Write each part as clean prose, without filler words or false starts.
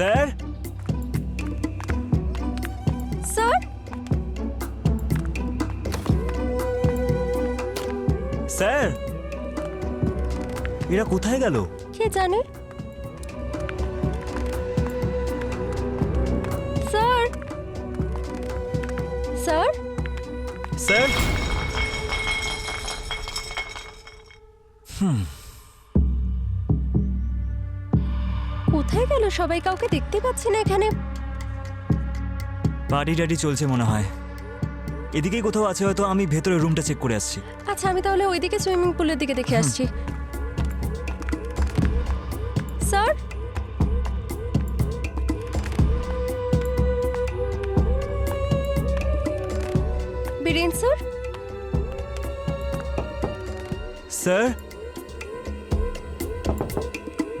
Sir sir sir এরা কোথায় গেল? কে জানে? স্যার স্যার স্যার কোথায় গেল সবাই? কাউকে দেখতে পাচ্ছি না এখানে। পার্টি টাটি চলছে মনে হয়, এদিকেই কোথাও আছে হয়তো। আমি ভেতরে রুমটা চেক করে আসছি। আচ্ছা, আমি তাহলে ওইদিকে সুইমিং পুলের দিকে দেখে আসছি। Sir Biren sir, sir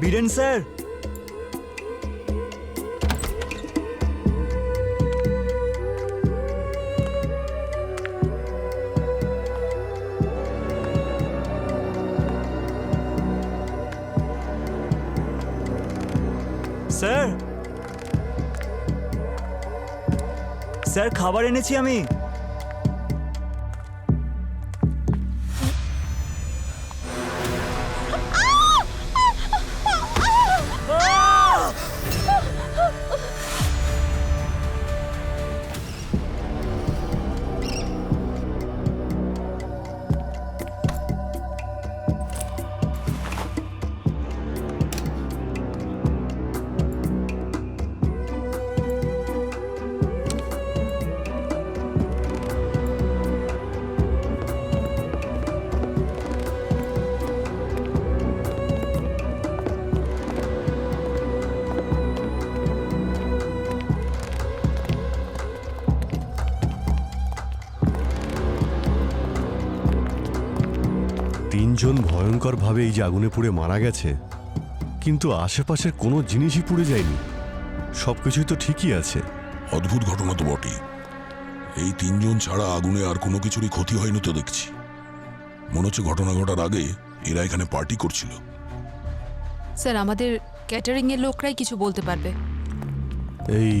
Biren sir, sir sir খাবার এনেছি আমি। তিনজন ভয়ঙ্করভাবে এই যে আগুনে পুড়ে মারা গেছে, কিন্তু আশেপাশের কোনো জিনিসই পুড়ে যায়নি। সবকিছুই তো ঠিকই আছে। অদ্ভুত ঘটনা তো বটেই। এই তিনজন ছাড়া আগুনে আর কোনো কিছুরই ক্ষতি হয়নি তো দেখছি। মনে হচ্ছে ঘটনা ঘটার আগে এরা এখানে পার্টি করছিল। স্যার, আমাদের ক্যাটারিং এর লোকরাই কিছু বলতে পারবে। এই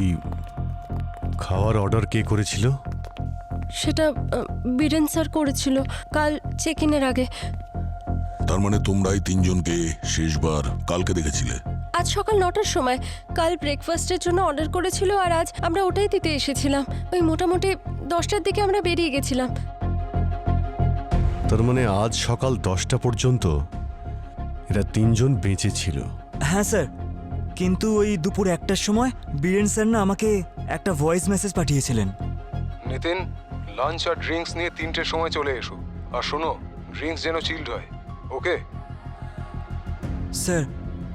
খাওয়ার অর্ডার কে করেছিল? সেটা বীরেন স্যার করেছিল কাল চেক ইনের আগে। তার মানে তোমরা এই তিনজনকে শেষবার কালকে দেখেছিলে? আজ সকাল 9টার সময়। কাল ব্রেকফাস্টের জন্য অর্ডার করেছিল আর আজ আমরা ওটাই দিতে এসেছিলাম। ওই মোটামুটি 10টার দিকে আমরা বেরিয়ে গেছিলাম। তার মানে আজ সকাল 10টা পর্যন্ত এরা তিনজন বেঁচে ছিল। হ্যাঁ স্যার, কিন্তু ওই দুপুর 1টার সময় বীরেন স্যার না আমাকে একটা ভয়েস মেসেজ পাঠিয়েছিলেন। নিতিন, লাঞ্চ আর ড্রিঙ্কস নিয়ে 3টের সময় চলে এসো। আর শোনো, ড্রিঙ্কস যেন চিল্ড হয়, ওকে? স্যার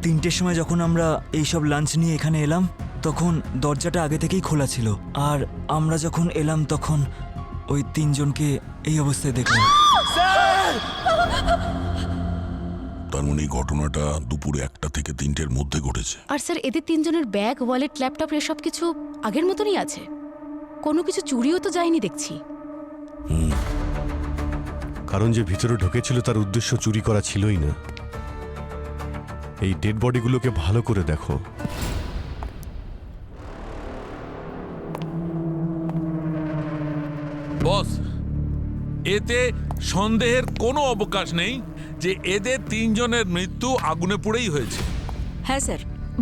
3টের সময় যখন আমরা এইসব লাঞ্চ নিয়ে এখানে এলাম তখন দরজাটা আগে থেকেই খোলা ছিল, আর আমরা যখন এলাম তখন ওই তিনজনকে এই অবস্থায় দেখলাম। তার মানে এই ঘটনাটা দুপুরে 1টা থেকে 3টের মধ্যে ঘটেছে। আর স্যার, এদের তিনজনের ব্যাগ, ওয়ালেট, ল্যাপটপ এসব কিছু আগের মতনই আছে। কোনো কিছু চুরিও তো যায়নি দেখছি। কারণ যে ভিতরে ঢুকেছিল তার উদ্দেশ্য চুরি করা ছিলই না। এই ডেড বডিগুলোকে ভালো করে দেখো। বস, এতে সন্দেহের কোনো অবকাশ নেই যে এদের তিনজনের মৃত্যু আগুনে পুড়েই হয়েছে। হ্যাঁ স্যার,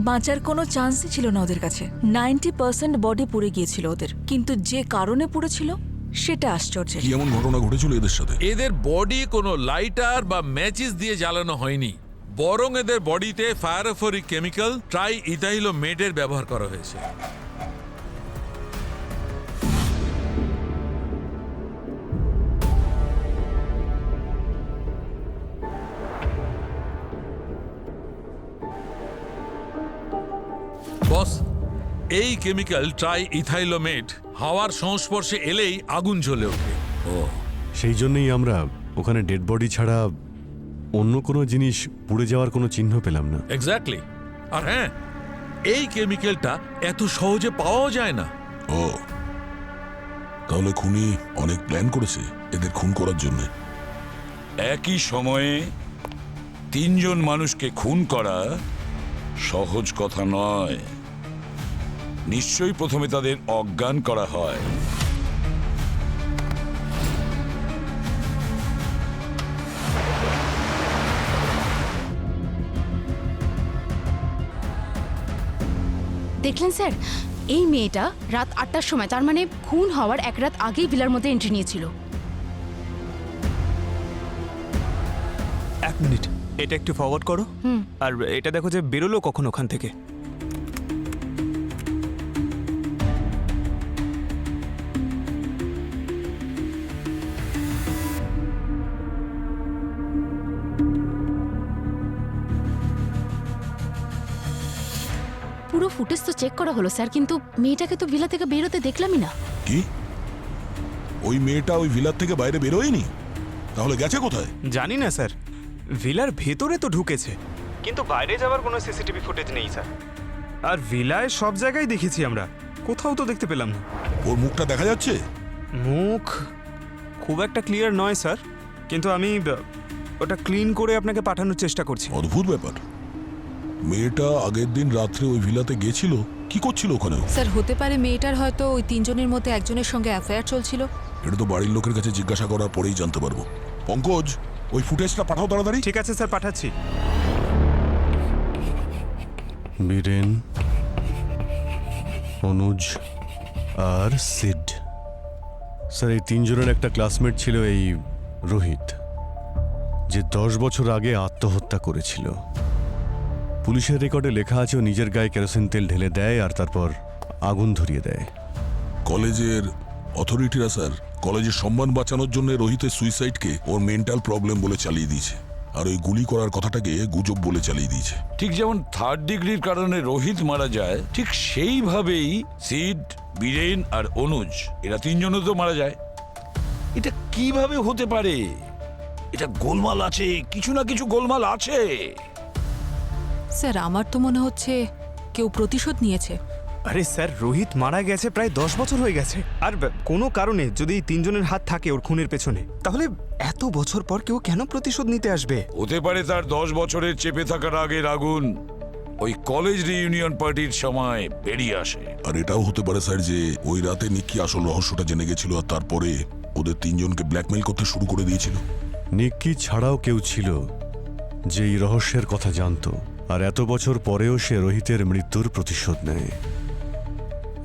বাঁচার কোনো চান্সই ছিল না ওদের কাছে। 90% বডি পুড়ে গিয়েছিল ওদের, কিন্তু যে কারণে পুড়েছিল সেটা আশ্চর্যের। কি এমন ঘটনা ঘটেছিল এদের সাথে? এদের বডি কোনো লাইটার বা ম্যাচিস দিয়ে জ্বালানো হয়নি, বরং এদের বডিতে ফায়ারোফোরিক কেমিক্যাল ট্রাই ইথাইলোমেটের ব্যবহার করা হয়েছে। বস, এই কেমিক্যাল ট্রাই ইথাইলোমেট হাওয়ার সংস্পর্শে এলেই আগুন জ্বলে ওঠে। সেই জন্যই আমরা ওখানে ডেড বডি ছাড়া অন্য কোনো জিনিস পুড়ে যাওয়ার কোনো চিহ্ন পেলাম না। এক্স্যাক্টলি। আর হ্যাঁ, এই কেমিক্যালটা এত সহজে পাওয়াও যায় না। ও, তাহলে খুনি অনেক প্ল্যান করেছে এদের খুন করার জন্য। একই সময়ে তিনজন মানুষকে খুন করা সহজ কথা নয়। নিশ্চয়ই প্রথমে তাদের অজ্ঞান করা হয়। দেখলেন স্যার, এই মেয়েটা রাত 8টার সময়, তার মানে খুন হওয়ার এক রাত আগেই ভিলার মধ্যে এন্ট্রি নিয়েছিল। এক মিনিট, এটা একটু ফরওয়ার্ড করো। আর এটা দেখো যে বেরোলো কখন ওখান থেকে। পুরো ফুটেজ তো চেক করা হলো স্যার, কিন্তু মেয়েটাকে তো ভিলা থেকে বেরোতে দেখলামই না। কি ওই মেয়েটা ওই ভিলার থেকে বাইরে বেরোয়নি? তাহলে গেছে কোথায়? জানি না স্যার, ভিলার ভেতরে তো ঢুকেছে, কিন্তু বাইরে যাওয়ার কোনো সিসিটিভি ফুটেজ নেই স্যার। আর ভিলায় সব জায়গায় দেখেছি আমরা, কোথাও তো দেখতে পেলাম না। ওর মুখটা দেখা যাচ্ছে? মুখ খুব একটা ক্লিয়ার নয় স্যার, কিন্তু আমি ওটা ক্লিন করে আপনাকে পাঠানোর চেষ্টা করছি। অদ্ভুত ব্যাপার। মেয়েটা আগের দিন রাত্রে ওই ভিলাতে গেছিল, কি করছিল ওখানে? স্যার, হতে পারে মেয়েটার হয়তো ওই তিনজনের মধ্যে একজনের সঙ্গে অ্যাফেয়ার চলছিল। এটা তো বাড়ির লোকের কাছে জিজ্ঞাসা করার পরেই জানতে পারবো। পঙ্কজ, ওই ফুটেজটা পাঠাও তাড়াতাড়ি। ঠিক আছে স্যার, পাঠাচ্ছি। বীরেন, অনুজ আর সিড। স্যার, এই তিনজনের একটা ক্লাসমেট ছিল এই রোহিত, যে 10 বছর আগে আত্মহত্যা করেছিল। পুলিশের রেকর্ডে লেখা আছে ও নিজের গায়ে কেরোসিন তেল ঢেলে দেয় আর তারপর আগুন ধরিয়ে দেয়। কলেজের অথরিটিরা স্যার কলেজের সম্মান বাঁচানোর জন্য রোহিতের সুইসাইডকে ওর মেন্টাল প্রবলেম বলে চালিয়ে দিয়েছে, আর ওই গুলি করার কথাটাকে গুজব বলে চালিয়ে দিয়েছে। ঠিক যেমন 3rd ডিগ্রির কারণে রোহিত মারা যায়, ঠিক সেইভাবেই সিড, বীরেন আর অনুজ, এরা তিনজনও তো মারা যায়। এটা কিভাবে হতে পারে? এটা গোলমাল আছে, কিছু না কিছু গোলমাল আছে। স্যার, আমার তো মনে হচ্ছে কেউ প্রতিশোধ নিয়েছে। আরে স্যার, রোহিত মারা গেছে প্রায় 10 বছর হয়ে গেছে, আর কোনো কারণে যদি এই তিনজনের হাত থাকে ওর খুনের পেছনে, তাহলে এত বছর পর কেউ কেন প্রতিশোধ নিতে আসবে? হতে পারে তার 10 বছরের চেপে থাকার আগের আগুন ওই কলেজ রিইউনিয়ন পার্টির সময় বেরিয়ে আসে। আর এটাও হতে পারে স্যার যে ওই রাতে নিক্কি আসল রহস্যটা জেনে গেছিল আর তারপরে ওদের তিনজনকে ব্ল্যাকমেল করতে শুরু করে দিয়েছিল। নিক্কি ছাড়াও কেউ ছিল যে এই রহস্যের কথা জানতো, আর এত বছর পরেও সে রোহিতের মৃত্যুর প্রতিশোধ নেয়।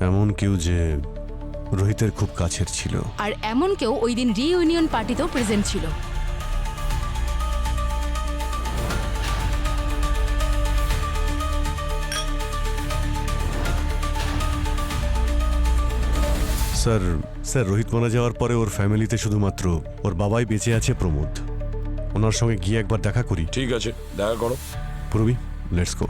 এমন কেউ যে রোহিতের খুব কাছের ছিল। আর এমন কেউ ওই দিন রিইউনিয়ন পার্টিতেও প্রেজেন্ট ছিল। স্যার, রোহিত মারা যাওয়ার পরে ওর ফ্যামিলিতে শুধুমাত্র ওর বাবাই বেঁচে আছে, প্রমোদ। ওনার সঙ্গে গিয়ে একবার দেখা করি। ঠিক আছে, দেখা করো। পূর্বী, লেটস গো।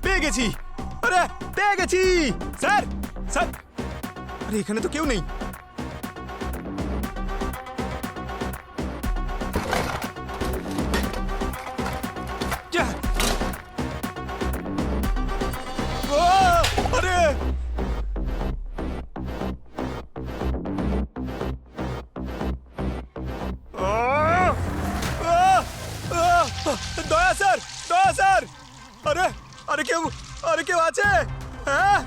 পেয়ে গেছি! আরে পেয়ে গেছি স্যার! স্যার, আরে এখানে তো কেউ নেই। যা! ও, আরে দয়া স্যার, দয়া স্যার! আরে আরে কেউ আছে? হ্যাঁ,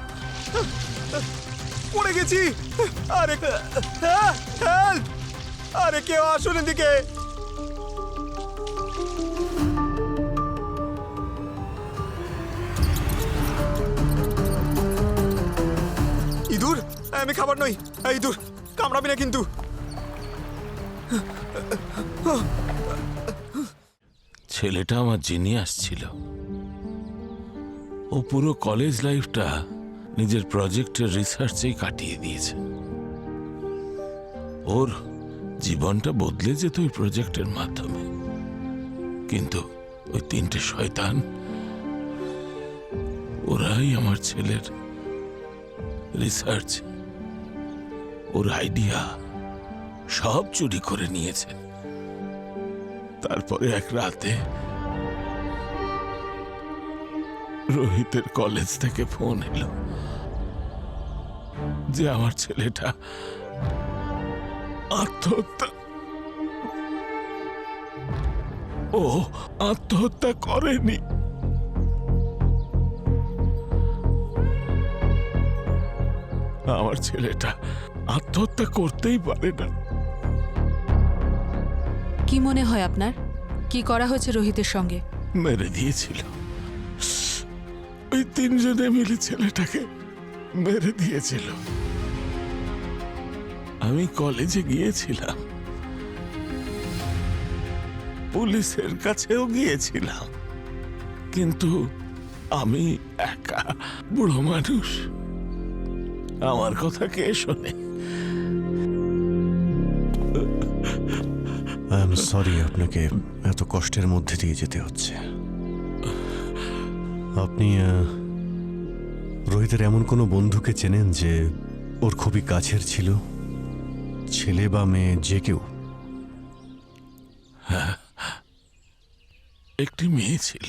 পড়ে গেছি। আরে হেল্প! আরে কেউ আসুন এদিকে। ইঁদুর? আমি খাবার নই। ইঁদুর কামড়াবি না কিন্তু। ছেলেটা আমার জিনিয়াস ছিল। ও পুরো কলেজ লাইফটা নিজের প্রজেক্টের রিসার্চেই কাটিয়ে দিয়েছে। ওর জীবনটা বদলে যেত ওই প্রজেক্টের মাধ্যমে, কিন্তু ওই তিনটে শয়তান, ওরাই আমার ছেলের রিসার্চ, ওর আইডিয়া সব চুরি করে নিয়েছে। তারপরে এক রাতে রোহিতের কলেজ থেকে ফোন এলো যে আমার ছেলেটা আত্মহত্যা, ও আত্মহত্যা করেনি। আমার ছেলেটা আত্মহত্যা করতেই পারে না। কি মনে হয় আপনার, কি করা হয়েছে রোহিতের সঙ্গে? মেরে দিয়েছিল। ওই তিনজনে মিলে ছেলেটাকে মেরে দিয়েছিল। আমি কলেজে গিয়েছিলাম, পুলিশের কাছেও গিয়েছিলাম, কিন্তু আমি একা বুড়ো মানুষ, আমার কথা কে শোনে? আই এম সরি আপনাকে এত কষ্টের মধ্যে দিয়ে যেতে হচ্ছে। আপনি রোহিতের এমন কোনো বন্ধুকে চেনেন যে ওর খুবই কাছের ছিল, ছেলে বা মেয়ে যে কেউ? একটি মেয়ে ছিল,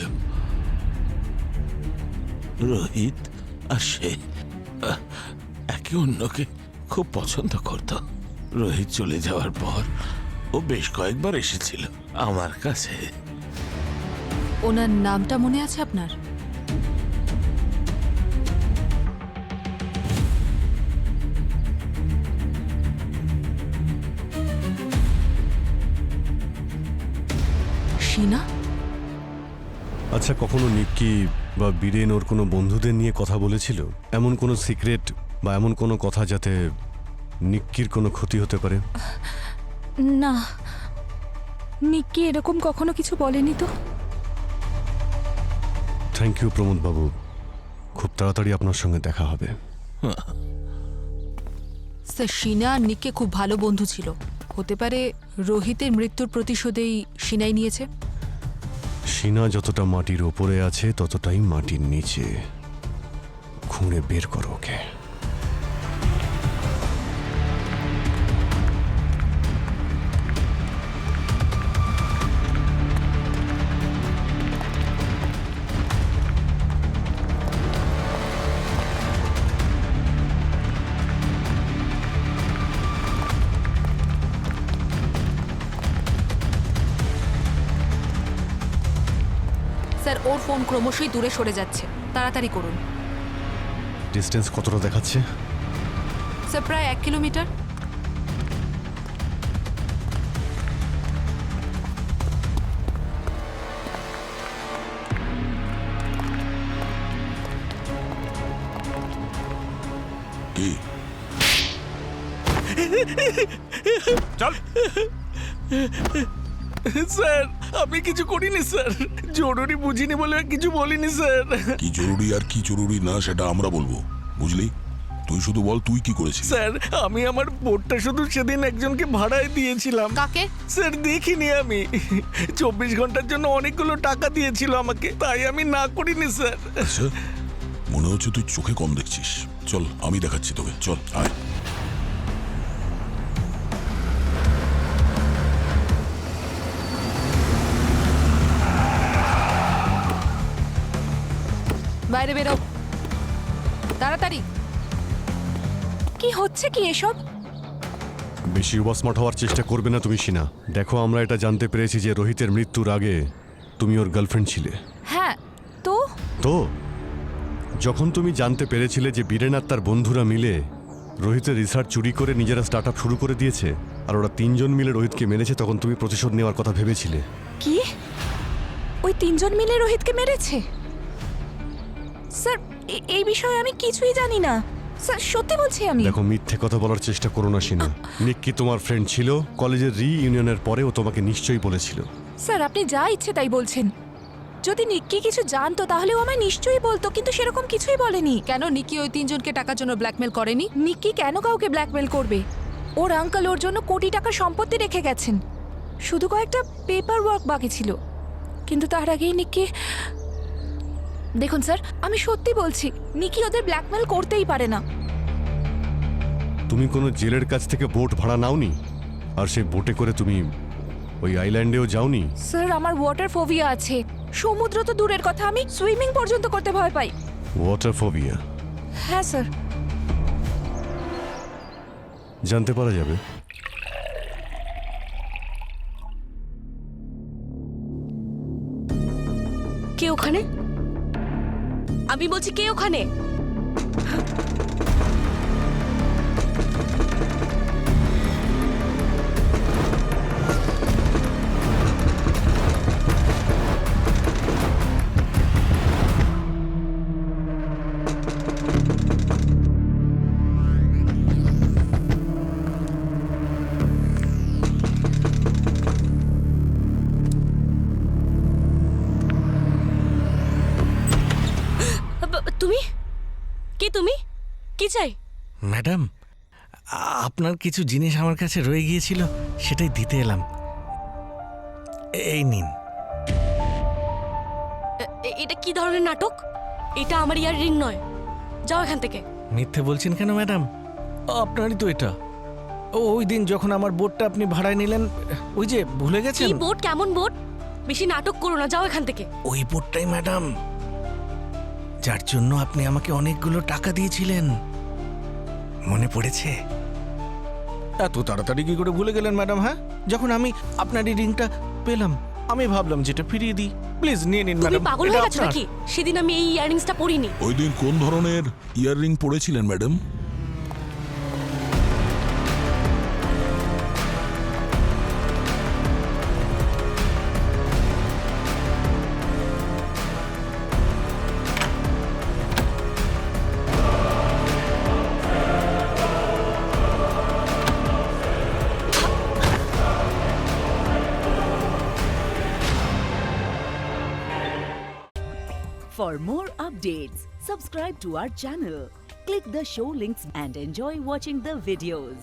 রোহিত আর সে একে অন্যকে খুব পছন্দ করত। রোহিত চলে যাওয়ার পর ও বেশ কয়েকবার এসেছিল আমার কাছে। ওনার নামটা মনে আছে আপনার? শীনা? আচ্ছা, কখনো নিক্কি বা বীরেন ওর কোনো বন্ধুদের নিয়ে কথা বলেছিল? এমন কোনো সিক্রেট বা এমন কোনো কথা যাতে নিক্কির কোনো ক্ষতি হতে পারে? না, নিক্কি এরকম কখনো কিছু বলেনি তো। থ্যাংক ইউ প্রমোদ বাবু, খুব তাড়াতাড়ি আপনার সঙ্গে দেখা হবে। স্যার, শীনা আর নিককে খুব ভালো বন্ধু ছিল। হতে পারে রোহিতের মৃত্যুর প্রতিশোধেই শীনাই নিয়েছে। শীনা যতটা মাটির ওপরে আছে ততটাই মাটির নিচে। খুঁড়ে বের করো ওকে। স্যার, ওর ফোন ক্রমশই দূরে সরে যাচ্ছে, তাড়াতাড়ি করুন। ডিস্টেন্স কতটা দেখাচ্ছে? স্যার, প্রায় 1 কিলোমিটার। কি চল। স্যার, আমি কিছু করিনি স্যার, জরুরি বুঝিনি বলে কিছু বলিনি স্যার। কি জরুরি আর কি জরুরি না সেটা আমরা বলবো, বুঝলি? তুই শুধু বল তুই কি করেছিস। স্যার, আমি আমার বোটটা শুধু সেদিন একজনকে ভাড়ায় দিয়েছিলাম। কাকে? স্যার, দেখিনি আমি। 24 ঘন্টার জন্য অনেকগুলো টাকা দিয়েছিল আমাকে, তাই আমি না করিনি স্যার। আচ্ছা, মনে হচ্ছে তুই চোখে কম দেখছিস। চল, আমি দেখাচ্ছি তোকে, চল আয়। বাইরে বেরো তাড়াতাড়ি। কি হচ্ছে কি এসব? বেশি উবাসমট হওয়ার চেষ্টা করবে না তুমি শীনা। দেখো, আমরা এটা জানতে পেরেছি যে রোহিতের মৃত্যুর আগে তুমি ওর গার্লফ্রেন্ড ছিলে। হ্যাঁ, তো তো যখন তুমি জানতে পেরেছিলে যে বীরেন আর তার বন্ধুরা মিলে রোহিতের রিসার্চ চুরি করে নিজেরা স্টার্ট আপ শুরু করে দিয়েছে আর ওরা তিনজন মিলে রোহিতকে মেরেছে, তখন তুমি প্রতিশোধ নেওয়ার কথা ভেবেছিলে। কি ওই তিনজন মিলে রোহিতকে মেরেছে? স্যার, এই বিষয়ে আমি কিছুই জানি না। স্যার সত্যি বলছি আমি। দেখো, মিথ্যে কথা বলার চেষ্টা করো না সিনা। নিক কি তোমার ফ্রেন্ড ছিল? কলেজের রিইউনিয়নের পরে ও তোমাকে নিশ্চয়ই বলেছিল। স্যার আপনি যা ইচ্ছে তাই বলছেন। যদি নিক্কি কিছু জানতো তাহলে ও আমায় নিশ্চয়ই বলতো, কিন্তু সেরকম কিছুই বলেনি। কেন নিকি ওই তিনজনকে টাকার জন্য ব্ল্যাকমেল করেনি? নিক্কি কেন কাউকে ব্ল্যাকমেল করবে? ওর আঙ্কেল ওর জন্য কোটি টাকার সম্পত্তি রেখে গেছেন, শুধু কয়েকটা পেপার ওয়ার্ক বাকি ছিল। কিন্তু তার আগেই নিক্কি, দেখুন স্যার আমি সত্যি বলছি, নিকি ওদের ব্ল্যাকমেল করতেই পারে না। তুমি কোনো জেলের কাছ থেকে বোট ভাড়া নাওনি? আর সেই বোটে করে তুমি ওই আইল্যান্ডেও যাওনি? স্যার আমার ওয়াটার ফোবিয়া আছে। সমুদ্র তো দূরের কথা, আমি সুইমিং পর্যন্ত করতে ভয় পাই। Water phobia? হ্যাঁ স্যার। জানতে পারা যাবে? কে ওখানে? আমি বলছি কে ওখানে? তুমি কে? তুমি কি চাই? ম্যাডাম, আপনার কিছু জিনিস আমার কাছে রয়ে গিয়েছিল, সেটাই দিতে এলাম। এই নিন। এটা কি ধরনের নাটক? এটা আমার ইয়াররিং নয়, যাও এখান থেকে। মিথ্যে বলছেন কেন ম্যাডাম? আপনারই তো এটা। ওই দিন যখন আমার বোটটা আপনি ভাড়ায় নিলেন, ওই যে ভুলে কি গেছেন? বোট? কেমন বোট? বেশি নাটক করো না, যাও এখান থেকে। ওই বোটটাই ম্যাডাম, যার জন্য আপনি আমাকে অনেকগুলো টাকা দিয়েছিলেন, মনে পড়েছে? এত তাড়াতাড়ি কি করে ভুলে গেলেন ম্যাডাম? হ্যাঁ, যখন আমি আপনার এই রিংটা পেলাম আমি ভাবলাম যেটা ফিরিয়ে দিই। প্লিজ নিয়ে নিন তুমি ম্যাডাম। পাগল হয়ে গেছো নাকি? সেদিন আমি এই ইয়াররিংসটা পরিনি। ওই দিন কোন ধরনের ইয়াররিং পরেছিলেন madam? For more updates, subscribe to our channel, click the show links and enjoy watching the videos.